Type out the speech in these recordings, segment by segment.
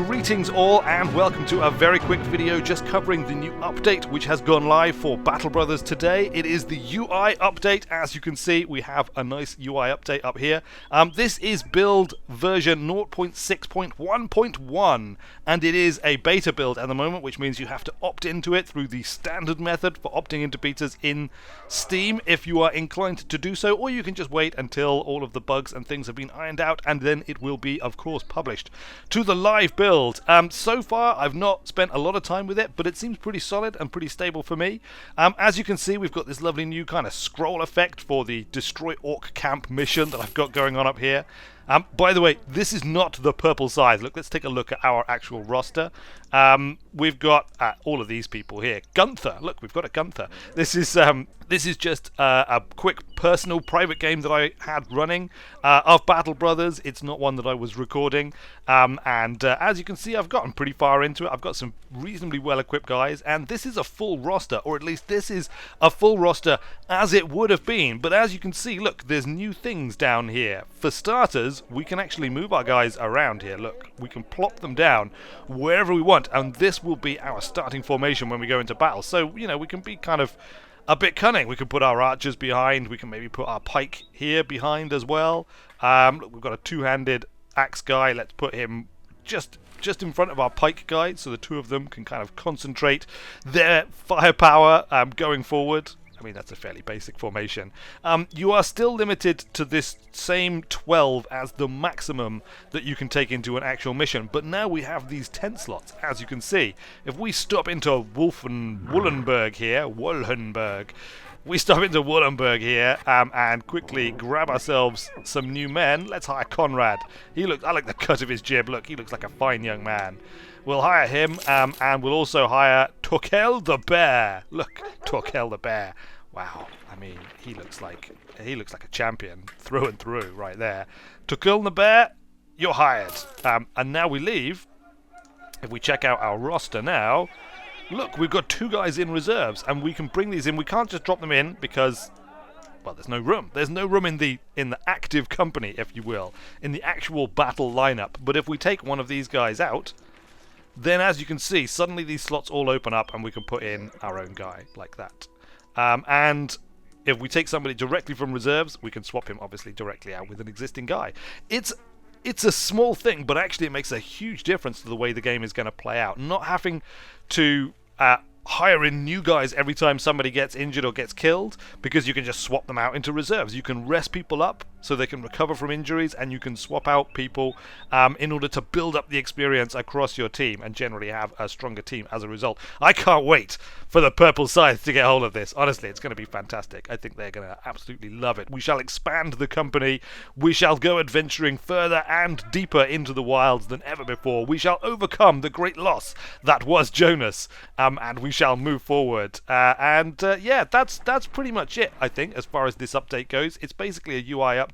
Greetings all and welcome to a very quick video just covering the new update which has gone live for Battle Brothers today. It is the UI update. As you can see, we have a nice UI update up here. This is build version 0.6.1.1 and it is a beta build at the moment, which means you have to opt into it through the standard method for opting into betas in Steam if you are inclined to do so, or you can just wait until all of the bugs and things have been ironed out and then it will be, of course, published to the live build. So far, I've not spent a lot of time with it, but it seems pretty solid and pretty stable for me. As you can see, we've got this lovely new kind of scroll effect for the Destroy Orc Camp mission that I've got going on up here. By the way, this is not the purple side. Look, let's take a look at our actual roster. We've got all of these people here. Gunther, look, we've got a Gunther. This is just a quick personal private game that I had running of Battle Brothers. It's not one that I was recording. As you can see, I've gotten pretty far into it. I've got some reasonably well-equipped guys, and this is a full roster, or at least this is a full roster as it would have been. But as you can see, look, there's new things down here. For starters, we can actually move our guys around here. Look, we can plop them down wherever we want, and this will be our starting formation when we go into battle. So, you know, we can be kind of a bit cunning. We can put our archers behind. We can maybe put our pike here behind as well. Look, we've got a two-handed axe guy. Let's put him just in front of our pike guy, so the two of them can kind of concentrate their firepower going forward. I mean, that's a fairly basic formation. You are still limited to this same 12 as the maximum that you can take into an actual mission, but now we have these tent slots, as you can see. If we stop into Wollenberg here, we stop into Wollenberg here and quickly grab ourselves some new men. Let's hire Conrad. I like the cut of his jib. Look, he looks like a fine young man. We'll hire him, and we'll also hire Torkel the Bear. Look, Torkel the Bear. Wow, I mean, he looks like a champion through and through right there. Torkel the Bear, you're hired. And now we leave. If we check out our roster now, look, we've got two guys in reserves, and we can bring these in. We can't just drop them in because, well, there's no room. There's no room in the active company, if you will, in the actual battle lineup. But if we take one of these guys out, then as you can see, suddenly these slots all open up and we can put in our own guy like that. And if we take somebody directly from reserves, we can swap him obviously directly out with an existing guy. It's a small thing, but actually it makes a huge difference to the way the game is going to play out. Not having to hire in new guys every time somebody gets injured or gets killed, because you can just swap them out into reserves. You can rest people up so they can recover from injuries, and you can swap out people in order to build up the experience across your team and generally have a stronger team as a result. I can't wait for the Purple Scythe to get hold of this. Honestly, it's going to be fantastic. I think they're going to absolutely love it. We shall expand the company. We shall go adventuring further and deeper into the wilds than ever before. We shall overcome the great loss that was Jonas, and we shall move forward. Yeah, that's pretty much it, I think, as far as this update goes. It's basically a UI update.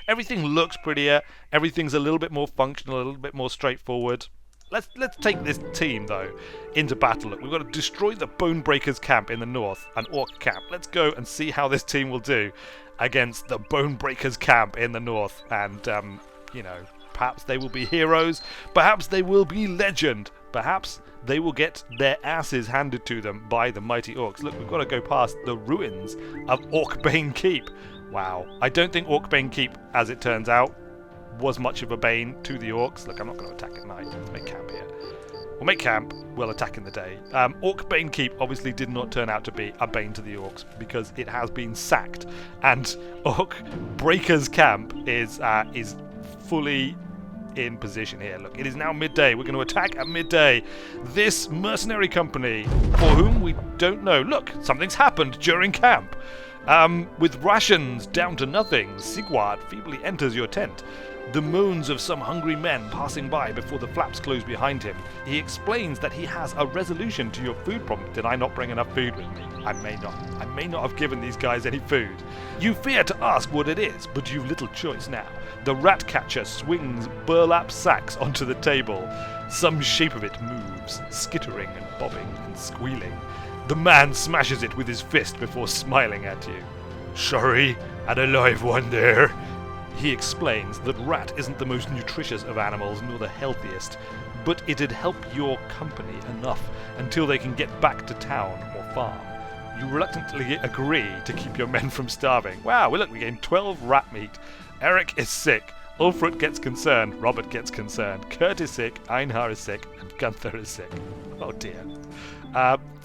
Everything looks prettier. Everything's a little bit more functional, a little bit more straightforward. Let's take this team, though, into battle. Look, we've got to destroy the Bonebreakers camp in the north, an orc camp. Let's go and see how this team will do against the Bonebreakers camp in the north. And, you know, perhaps they will be heroes. Perhaps they will be legend. Perhaps they will get their asses handed to them by the mighty orcs. Look, we've got to go past the ruins of Orcbane Keep. Wow. I don't think Orcbane Keep, as it turns out, was much of a bane to the orcs. Look, I'm not going to attack at night. Let's make camp here. We'll make camp, we'll attack in the day. Orcbane Keep obviously did not turn out to be a bane to the orcs because it has been sacked. And Orc Breaker's camp is fully in position here. Look, it is now midday. We're going to attack at midday this mercenary company for whom we don't know. Look, something's happened during camp. With rations down to nothing, Sigward feebly enters your tent. The moans of some hungry men passing by before the flaps close behind him. He explains that he has a resolution to your food problem. Did I not bring enough food with me? I may not have given these guys any food. You fear to ask what it is, but you've little choice now. The rat catcher swings burlap sacks onto the table. Some shape of it moves, skittering and bobbing and squealing. The man smashes it with his fist before smiling at you. Sorry, had a live one there. He explains that rat isn't the most nutritious of animals nor the healthiest, but it'd help your company enough until they can get back to town or farm. You reluctantly agree to keep your men from starving. Wow, well, look, we gained 12 rat meat. Eric is sick. Ulfric gets concerned. Robert gets concerned. Kurt is sick. Einhar is sick. And Gunther is sick. Oh dear.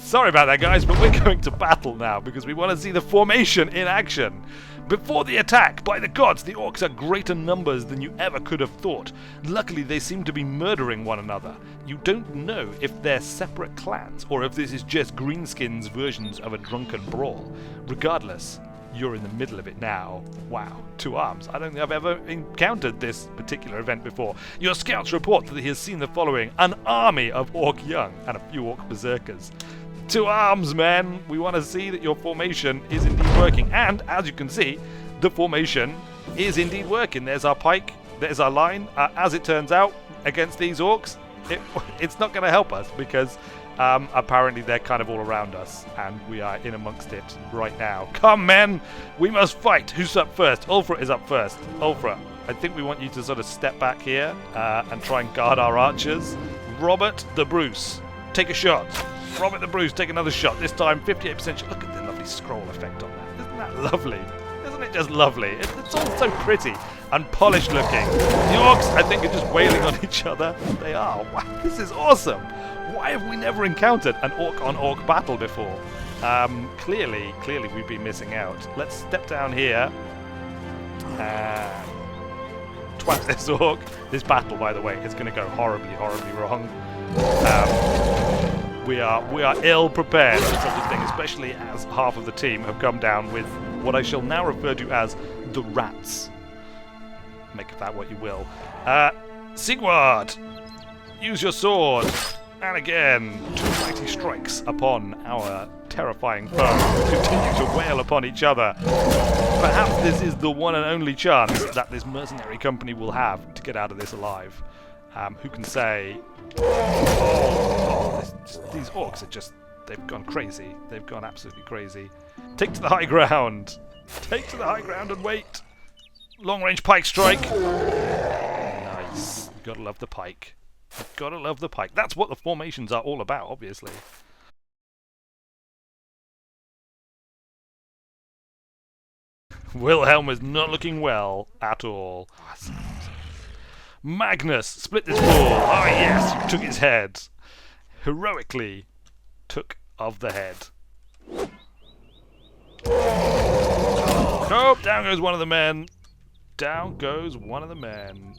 Sorry about that, guys, but we're going to battle now because we want to see the formation in action. Before the attack, by the gods, the orcs are greater numbers than you ever could have thought. Luckily, they seem to be murdering one another. You don't know if they're separate clans or if this is just greenskins' versions of a drunken brawl. Regardless, you're in the middle of it now. Wow, 2 arms. I don't think I've ever encountered this particular event before. Your scouts report that he has seen the following: an army of orc young and a few orc berserkers. 2 arms, men! We want to see that your formation is indeed working. And, as you can see, the formation is indeed working. There's our pike, there's our line. As it turns out, against these orcs, it's not going to help us because apparently they're kind of all around us, and we are in amongst it right now. Come, men! We must fight! Who's up first? Ulfra is up first. Ulfra, I think we want you to sort of step back here and try and guard our archers. Robert the Bruce, take a shot. Robert the Bruce, take another shot. This time, 58% shot. Look at the lovely scroll effect on that. Isn't that lovely? Isn't it just lovely? It's all so pretty and polished looking. The orcs, I think, are just wailing on each other. They are. Wow, this is awesome. Why have we never encountered an orc-on-orc battle before? Clearly we've been missing out. Let's step down here and twat this orc. This battle, by the way, is going to go horribly, horribly wrong. We are ill prepared for such a thing, especially as half of the team have come down with what I shall now refer to as the rats. Make of that what you will. Sigurd, use your sword, and again, 2 mighty strikes upon our terrifying foes. Continue to wail upon each other. Perhaps this is the one and only chance that this mercenary company will have to get out of this alive. Who can say? These orcs are just, they've gone crazy. They've gone absolutely crazy. Take to the high ground. Take to the high ground and wait. Long range pike strike. Nice. Gotta love the pike. Gotta love the pike. That's what the formations are all about, obviously. Wilhelm is not looking well at all. Magnus, split this ball. Ah, yes, you took his head. Heroically took of the head. Nope, down goes one of the men. Down goes one of the men.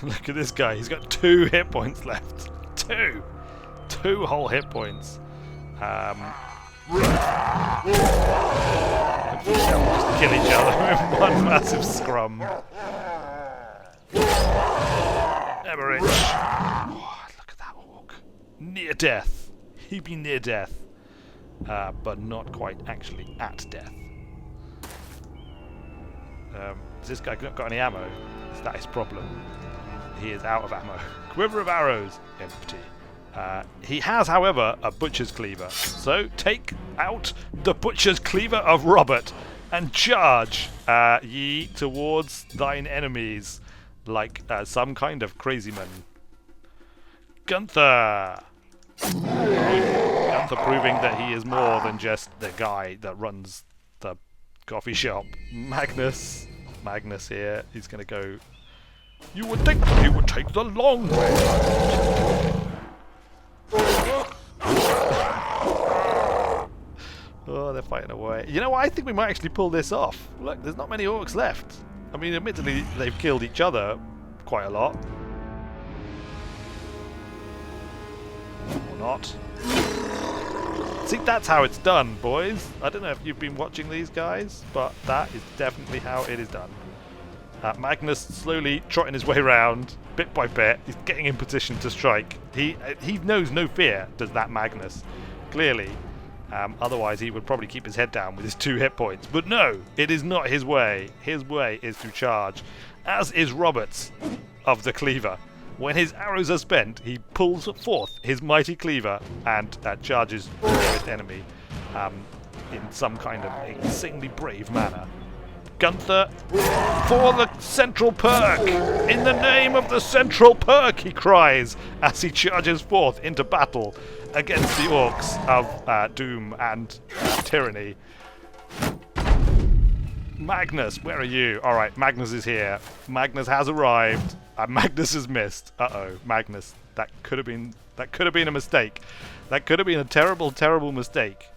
Look at this guy. He's got 2 hit points left. 2 whole hit points. Just kill each other in one massive scrum. Emmerich. Oh, look at that orc. Near death. He'd be near death. But not quite actually at death. Has this guy not got any ammo? Is that his problem? He is out of ammo. Quiver of arrows. Empty. He has, however, a butcher's cleaver. So take out the butcher's cleaver of Robert and charge ye towards thine enemies like some kind of crazy man. Gunther! Gunther proving that he is more than just the guy that runs the coffee shop. Magnus here. He's going to go... You would think that he would take the long way. Oh, they're fighting away. You know what? I think we might actually pull this off. Look, there's not many orcs left. I mean, admittedly, they've killed each other quite a lot. Or not. See, that's how it's done, boys. I don't know if you've been watching these guys, but that is definitely how it is done. Magnus slowly trotting his way around, bit by bit. He's getting in position to strike. He knows no fear, does that Magnus. Clearly. Otherwise, he would probably keep his head down with his 2 hit points. But no, it is not his way. His way is to charge, as is Robert's of the cleaver. When his arrows are spent, he pulls forth his mighty cleaver and charges the nearest enemy in some kind of insanely brave manner. Gunther for the central perk! In the name of the central perk, he cries as he charges forth into battle against the Orcs of Doom and Tyranny. Magnus, where are you? Alright, Magnus is here. Magnus has arrived. Magnus has missed. Uh-oh, Magnus. That could have been a mistake. That could have been a terrible, terrible mistake.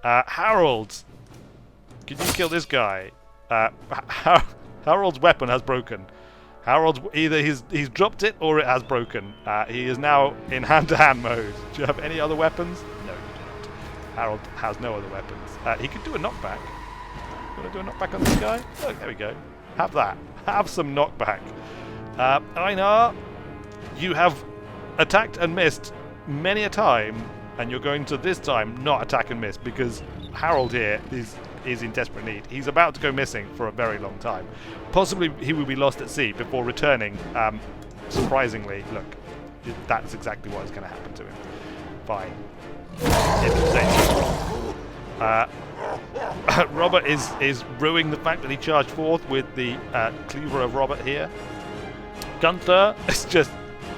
Harold, can you kill this guy? Harold's weapon has broken. Harold's either he's dropped it or it has broken. He is now in hand-to-hand mode. Do you have any other weapons? No, you do not. Harold has no other weapons. He could do a knockback. You want to do a knockback on this guy? Look, there we go. Have that. Have some knockback. Einar, you have attacked and missed many a time, and you're going to this time not attack and miss because Harold here is in desperate need. He's about to go missing for a very long time. Possibly he will be lost at sea before returning. Surprisingly, look, that's exactly what is going to happen to him. Fine. Robert is ruining the fact that he charged forth with the cleaver of Robert here. Gunther is just...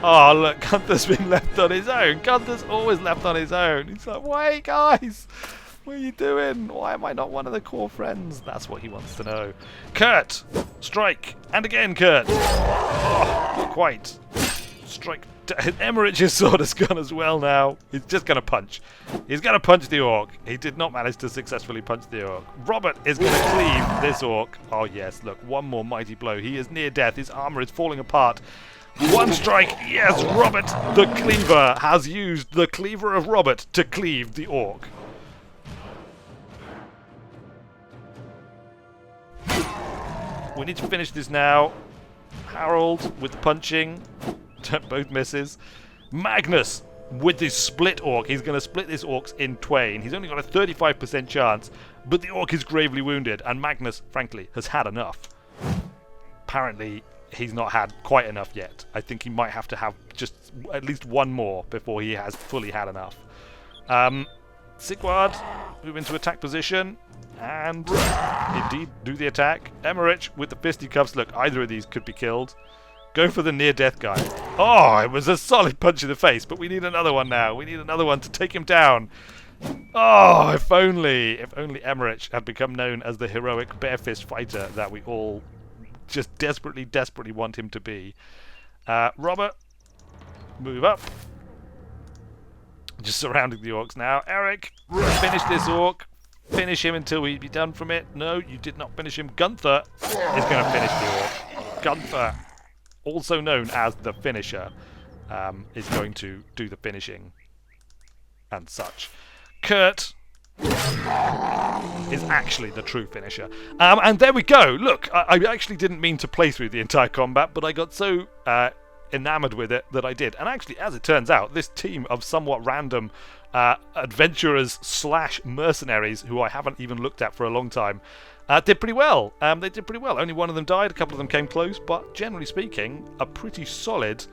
Oh, look, Gunther's been left on his own. Gunther's always left on his own. He's like, wait, guys, what are you doing? Why am I not one of the core friends? That's what he wants to know. Kurt, strike. And again, Kurt. Oh, not quite. Strike. Emmerich's sword has gone as well now. He's just going to punch. He's going to punch the Orc. He did not manage to successfully punch the Orc. Robert is going to cleave this Orc. Oh, yes, look, one more mighty blow. He is near death. His armor is falling apart. One strike. Yes, Robert, the cleaver, has used the cleaver of Robert to cleave the Orc. We need to finish this now. Harold with the punching. Both misses. Magnus with this split Orc. He's going to split this Orc in twain. He's only got a 35% chance, but the Orc is gravely wounded, and Magnus, frankly, has had enough. Apparently, he's not had quite enough yet. I think he might have to have just at least one more before he has fully had enough. Sigvard, move into attack position, and indeed do the attack. Emmerich with the fisticuffs. Look, either of these could be killed. Go for the near-death guy. Oh, it was a solid punch in the face, but we need another one now. We need another one to take him down. Oh, if only Emmerich had become known as the heroic bare-fist fighter that we all just desperately, desperately want him to be. Robert, move up. Just surrounding the Orcs now. Eric, finish this Orc. Finish him until we be done from it. No, you did not finish him. Gunther is going to finish the Orc. Gunther, also known as the finisher, is going to do the finishing and such. Kurt is actually the true finisher. And there we go. Look, I actually didn't mean to play through the entire combat, but I got so enamored with it that I did. And actually, as it turns out, this team of somewhat random adventurers / mercenaries, who I haven't even looked at for a long time, did pretty well. They did pretty well. Only one of them died, a couple of them came close, but generally speaking, a pretty solid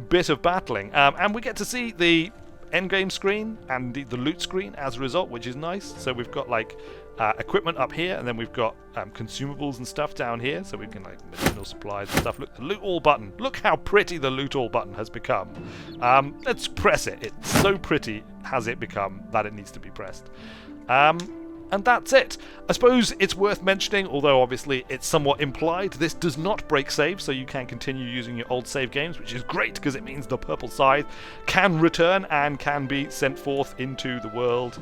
bit of battling. And we get to see the endgame screen and the loot screen as a result, which is nice. So we've got like equipment up here, and then we've got consumables and stuff down here, so we can like medicinal supplies and stuff. Look, the loot all button. Look how pretty the loot all button has become. Let's press it. It's so pretty has it become that it needs to be pressed. And that's it. I suppose it's worth mentioning, although obviously it's somewhat implied, this does not break saves, so you can continue using your old save games, which is great because it means the Purple Scythe can return and can be sent forth into the world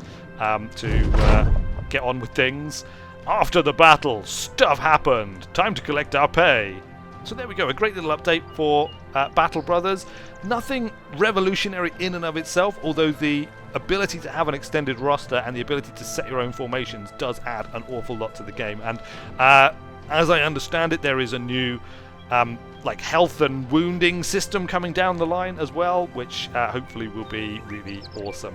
to get on with things. After the battle, stuff happened. Time to collect our pay. So there we go, a great little update for Battle Brothers. Nothing revolutionary in and of itself, although the ability to have an extended roster and the ability to set your own formations does add an awful lot to the game. And as I understand it, there is a new like health and wounding system coming down the line as well, which hopefully will be really awesome.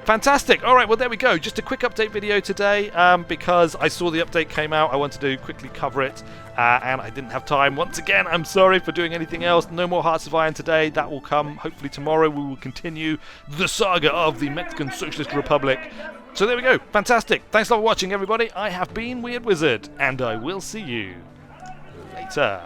Fantastic. All right, well, there we go. Just a quick update video today because I saw the update came out. I wanted to quickly cover it and I didn't have time. Once again, I'm sorry for doing anything else. No more Hearts of Iron today. That will come hopefully tomorrow. We will continue the saga of the Mexican Socialist Republic. So there we go. Fantastic. Thanks a lot for watching, everybody. I have been Weird Wizard, and I will see you later.